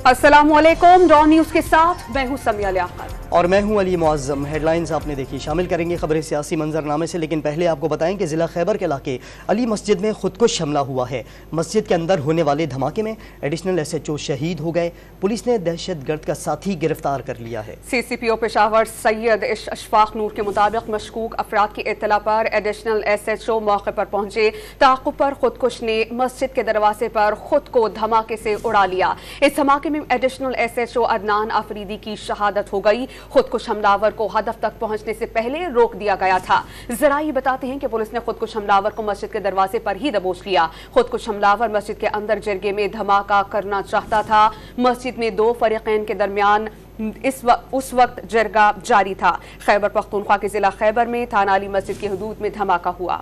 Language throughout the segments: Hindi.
अस्सलामुअलैकुम। डॉन न्यूज के साथ मैं हूं समिया लियाकत और मैं हूं अली मुअज्जम। हेडलाइंस आपने देखी, शामिल करेंगे खबरें सियासी मंजरनामे से, लेकिन पहले आपको बताएं कि जिला खैबर के इलाके अली मस्जिद में खुदकुश हमला हुआ है। मस्जिद के अंदर होने वाले धमाके में एडिशनल SHO शहीद हो गए। पुलिस ने दहशतगर्द का साथी गिरफ्तार कर लिया है। CCPO पेशावर सैयद अशफाक नूर के मुताबिक मशकूक अफराद की इत्तला पर एडिशनल SHO मौके पर पहुंचे। ताक़ुब पर खुदकुश ने मस्जिद के दरवाजे पर खुद को धमाके से उड़ा लिया। इस धमाके में एडिशनल SHO अदनान आफरीदी की शहादत हो गई। खुदकुश हमलावर को हदफ तक पहुंचने से पहले रोक दिया गया था। जराई बताते हैं कि पुलिस ने खुदकुश हमलावर को मस्जिद के दरवाजे पर ही दबोच लिया। खुदकुश हमलावर मस्जिद के अंदर जरगे में धमाका करना चाहता था। मस्जिद में दो फरीकैन के दरमियान उस वक्त जरगा जारी था। खैबर पख्तूनख्वा के जिला खैबर में थाना अली मस्जिद की हदूद में धमाका हुआ।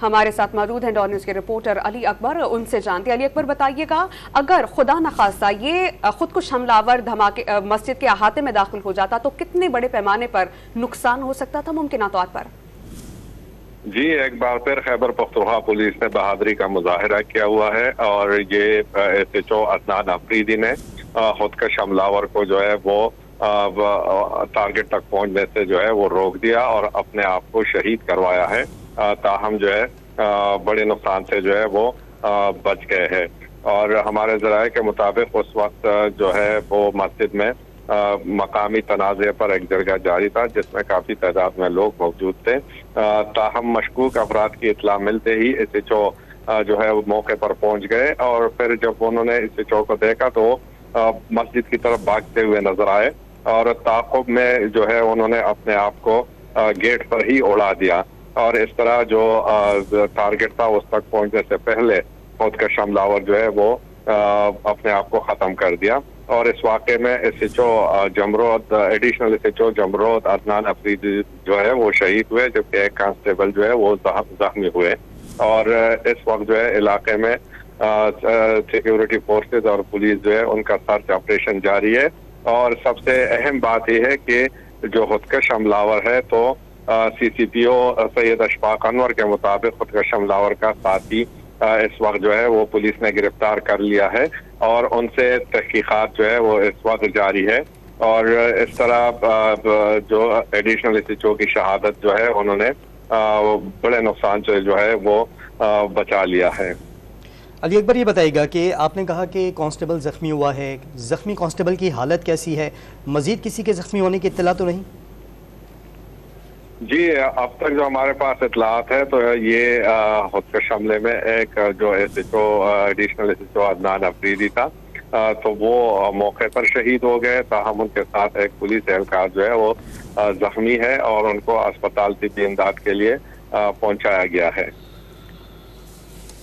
हमारे साथ मौजूद हैं डॉन न्यूज के रिपोर्टर अली अकबर, उनसे जानते हैं। अली अकबर, बताइएगा, अगर खुदा न खास्ता ये खुदकुश हमलावर धमाके मस्जिद के अहाते में दाखिल हो जाता तो कितने बड़े पैमाने पर नुकसान हो सकता था मुमकिन तौर पर? जी, एक बार फिर खैबर पख्तूनख्वा पुलिस ने बहादुरी का मुजाहिरा किया हुआ है और ये SHO अदनान आफरीदी ने खुदकुश हमलावर को जो है वो टारगेट तक पहुंचने से जो है वो रोक दिया और अपने आप को शहीद करवाया है। ताहम जो है बड़े नुकसान से जो है वो बच गए हैं। और हमारे ज़राए के मुताबिक उस वक्त जो है वो मस्जिद में मकामी तनाज़े पर एक जरगा जारी था जिसमें काफ़ी तादाद में लोग मौजूद थे। ताहम मशकूक अफराद की इत्तला मिलते ही SHO जो है वो मौके पर पहुंच गए और फिर जब उन्होंने SHO को देखा तो मस्जिद की तरफ भागते हुए नजर आए और ताक़ुब में जो है उन्होंने अपने आप को गेट पर ही उड़ा दिया और इस तरह जो टारगेट था उस तक पहुंचने से पहले खुदकुश हमलावर जो है वो अपने आप को ख़त्म कर दिया। और इस वाक़े में SHO Jamrud additional SHO Jamrud Adnan Afridi जो है वो शहीद हुए, जबकि एक कांस्टेबल जो है वो जख्मी हुए। और इस वक्त जो है इलाके में सिक्योरिटी फोर्सेज और पुलिस जो है उनका सर्च ऑपरेशन जारी है। और सबसे अहम बात यह है कि जो खुदकुश हमलावर है तो CCPO सैयद अशफाक नूर के मुताबिक खुदकुश हमलावर का साथी इस वक्त जो है वो पुलिस ने गिरफ्तार कर लिया है और उनसे तहकीकात जो है वो इस वक्त जारी है। और इस तरह जो एडिशनल SHO की शहादत जो है उन्होंने बड़े नुकसान से जो है वो बचा लिया है। अली अकबर, ये बताइएगा कि आपने कहा कि कांस्टेबल जख्मी हुआ है, जख्मी कांस्टेबल की हालत कैसी है? मजीद किसी के जख्मी होने की इत्तला तो नहीं? जी, अब तक जो हमारे पास इतलात है तो ये खुदकुश हमले में एक जो SHO additional SHO Adnan Afridi था तो वो मौके पर शहीद हो गए। ताहम उनके साथ एक पुलिस एहलकार जो है वो जख्मी है और उनको अस्पताल तिब्बी इमदाद के लिए पहुंचाया गया है।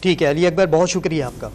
ठीक है अली अकबर, बहुत शुक्रिया आपका।